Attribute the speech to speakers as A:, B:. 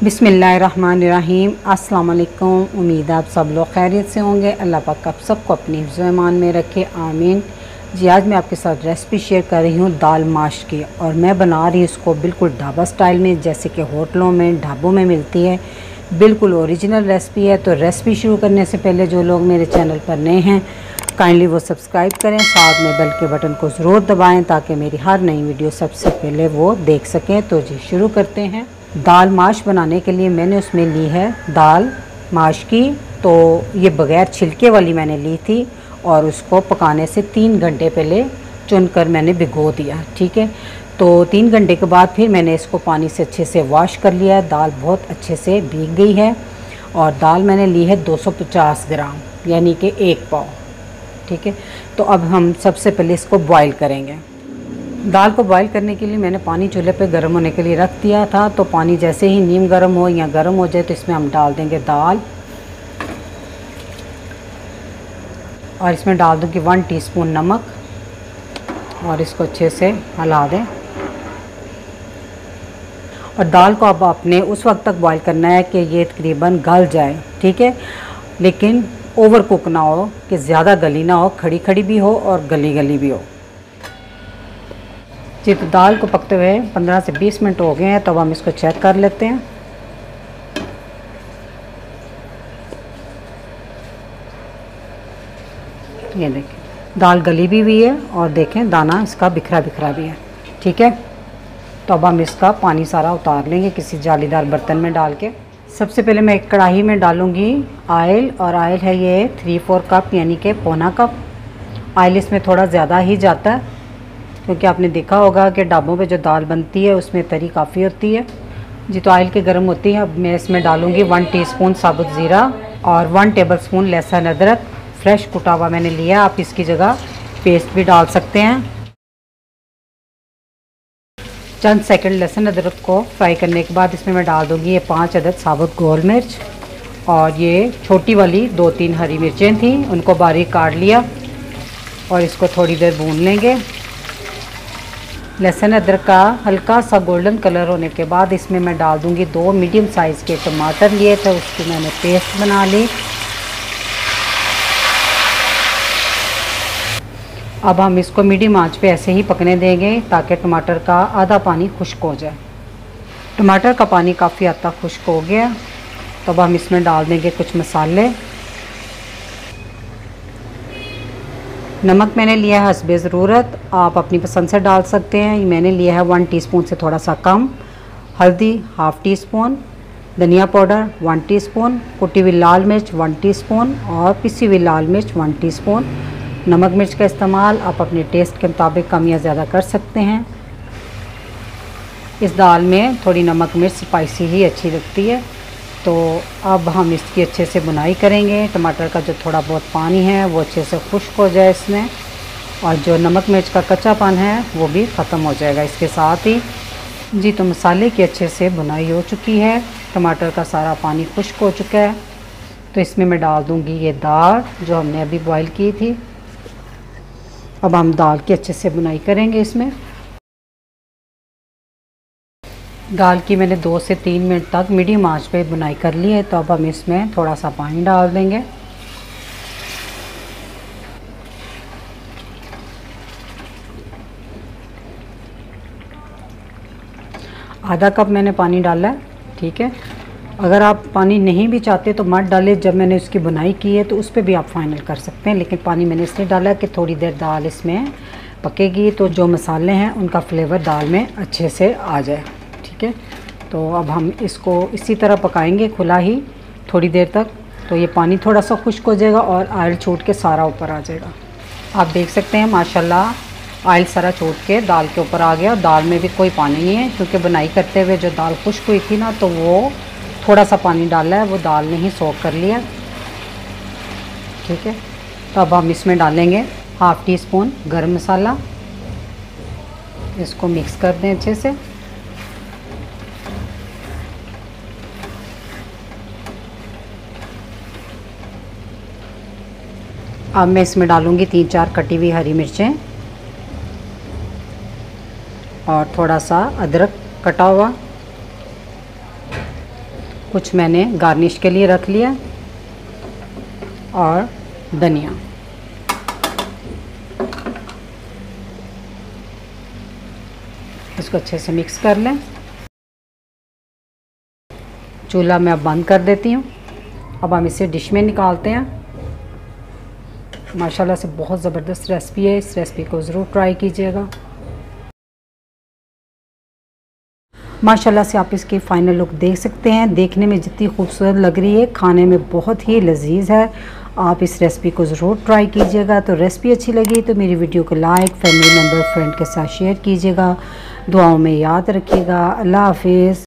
A: बिस्मिल्लाहिर्रहमानिर्रहीम। अस्सलाम वालेकुम। उम्मीद है आप सब लोग खैरियत से होंगे। अल्लाह पाक आप सबको अपनी हिफ्ज़ व ईमान में रखे, आमीन। जी, आज मैं आपके साथ रेसिपी शेयर कर रही हूँ दाल माश की, और मैं बना रही हूँ इसको बिल्कुल ढाबा स्टाइल में, जैसे कि होटलों में ढाबों में मिलती है। बिल्कुल ओरिजिनल रेसिपी है। तो रेसिपी शुरू करने से पहले जो लोग मेरे चैनल पर नए हैं, काइंडली वो सब्सक्राइब करें, साथ में बेल के बटन को ज़रूर दबाएँ ताकि मेरी हर नई वीडियो सबसे पहले वो देख सकें। तो जी शुरू करते हैं। दाल माश बनाने के लिए मैंने उसमें ली है दाल माश की, तो ये बग़ैर छिलके वाली मैंने ली थी, और उसको पकाने से 3 घंटे पहले चुनकर मैंने भिगो दिया। ठीक है, तो 3 घंटे के बाद फिर मैंने इसको पानी से अच्छे से वॉश कर लिया। दाल बहुत अच्छे से भीग गई है, और दाल मैंने ली है 250 ग्राम, यानी कि 1 पाव। ठीक है, तो अब हम सबसे पहले इसको बॉईल करेंगे। दाल को बॉईल करने के लिए मैंने पानी चूल्हे पे गर्म होने के लिए रख दिया था। तो पानी जैसे ही नीम गर्म हो या गर्म हो जाए तो इसमें हम डाल देंगे दाल, और इसमें डाल दूँगी 1 टीस्पून नमक, और इसको अच्छे से हिला दें। और दाल को अब आपने उस वक्त तक बॉईल करना है कि ये तकरीबन गल जाए। ठीक है, लेकिन ओवर कुक ना हो, कि ज़्यादा गली ना हो, खड़ी खड़ी भी हो और गली गली भी हो। जी, तो दाल को पकते हुए 15 से 20 मिनट हो गए हैं, तो अब हम इसको चेक कर लेते हैं। ये देखें, दाल गली भी हुई है, और देखें दाना इसका बिखरा बिखरा भी है। ठीक है, तो अब हम इसका पानी सारा उतार लेंगे किसी जालीदार बर्तन में डाल के। सबसे पहले मैं एक कढ़ाई में डालूँगी ऑयल, और ऑयल है ये 3-4 कप, यानी कि पौना कप। ऑयल इसमें थोड़ा ज़्यादा ही जाता है, क्योंकि आपने देखा होगा कि ढाबों पे जो दाल बनती है उसमें तरी काफ़ी होती है। जी, तो ऑयल के गर्म होती है। अब मैं इसमें डालूँगी 1 टीस्पून साबुत ज़ीरा, और 1 टेबलस्पून लहसुन अदरक फ्रेश कुटा हुआ मैंने लिया। आप इसकी जगह पेस्ट भी डाल सकते हैं। चंद सेकंड लहसुन अदरक को फ्राई करने के बाद इसमें मैं डाल दूँगी ये 5 अदद साबुत गोल मिर्च, और ये छोटी वाली 2-3 हरी मिर्चें थी, उनको बारीक काट लिया, और इसको थोड़ी देर भून लेंगे। लहसुन अदरक का हल्का सा गोल्डन कलर होने के बाद इसमें मैं डाल दूँगी 2 मीडियम साइज़ के टमाटर लिए थे, उसकी मैंने पेस्ट बना ली। अब हम इसको मीडियम आंच पे ऐसे ही पकने देंगे ताकि टमाटर का आधा पानी खुश्क हो जाए। टमाटर का पानी काफ़ी हद तक खुश्क हो गया, तो अब हम इसमें डाल देंगे कुछ मसाले। नमक मैंने लिया है हस्बे ज़रूरत, आप अपनी पसंद से डाल सकते हैं। मैंने लिया है 1 टीस्पून से थोड़ा सा कम। हल्दी 1/2 टीस्पून, धनिया पाउडर 1 टीस्पून, कुटी हुई लाल मिर्च 1 टीस्पून, और पिसी हुई लाल मिर्च 1 टीस्पून। नमक मिर्च का इस्तेमाल आप अपने टेस्ट के मुताबिक कम या ज़्यादा कर सकते हैं। इस दाल में थोड़ी नमक मिर्च स्पाइसी ही अच्छी लगती है। तो अब हम इसकी अच्छे से बुनाई करेंगे। टमाटर का जो थोड़ा बहुत पानी है वो अच्छे से खुश्क हो जाए इसमें, और जो नमक मिर्च का कच्चापन है वो भी ख़त्म हो जाएगा इसके साथ ही। जी, तो मसाले की अच्छे से बुनाई हो चुकी है, टमाटर का सारा पानी खुश्क हो चुका है। तो इसमें मैं डाल दूँगी ये दाल जो हमने अभी बॉईल की थी। अब हम दाल की अच्छे से बुनाई करेंगे इसमें। दाल की मैंने 2 से 3 मिनट तक मीडियम आंच पे बुनाई कर ली है। तो अब हम इसमें थोड़ा सा पानी डाल देंगे। आधा कप मैंने पानी डाला है। ठीक है, अगर आप पानी नहीं भी चाहते तो मत डालें। जब मैंने उसकी बुनाई की है तो उस पर भी आप फाइनल कर सकते हैं, लेकिन पानी मैंने इसलिए डाला कि थोड़ी देर दाल इसमें पकेगी तो जो मसाले हैं उनका फ्लेवर दाल में अच्छे से आ जाए। ठीक है, तो अब हम इसको इसी तरह पकाएंगे खुला ही थोड़ी देर तक। तो ये पानी थोड़ा सा खुश्क हो जाएगा और ऑयल छूट के सारा ऊपर आ जाएगा। आप देख सकते हैं माशाल्लाह ऑयल सारा छूट के दाल के ऊपर आ गया, और दाल में भी कोई पानी नहीं है, क्योंकि बुनाई करते हुए जो दाल खुश्क हुई थी ना, तो वो थोड़ा सा पानी डाला है, वो दाल ने ही सोख कर लिया। ठीक है, तो अब हम इसमें डालेंगे 1/2 टीस्पून गरम मसाला। इसको मिक्स कर दें अच्छे से। अब मैं इसमें डालूँगी 3-4 कटी हुई हरी मिर्चें, और थोड़ा सा अदरक कटा हुआ, कुछ मैंने गार्निश के लिए रख लिया और धनिया। इसको अच्छे से मिक्स कर लें। चूल्हा मैं अब बंद कर देती हूँ। अब हम इसे डिश में निकालते हैं। माशाल्लाह से बहुत ज़बरदस्त रेसिपी है, इस रेसिपी को ज़रूर ट्राई कीजिएगा। माशाल्लाह से आप इसकी फ़ाइनल लुक देख सकते हैं। देखने में जितनी खूबसूरत लग रही है, खाने में बहुत ही लजीज है। आप इस रेसिपी को ज़रूर ट्राई कीजिएगा। तो रेसिपी अच्छी लगी तो मेरी वीडियो को लाइक, फैमिली मेम्बर, फ्रेंड के साथ शेयर कीजिएगा। दुआओं में याद रखिएगा। अल्लाह हाफिज़।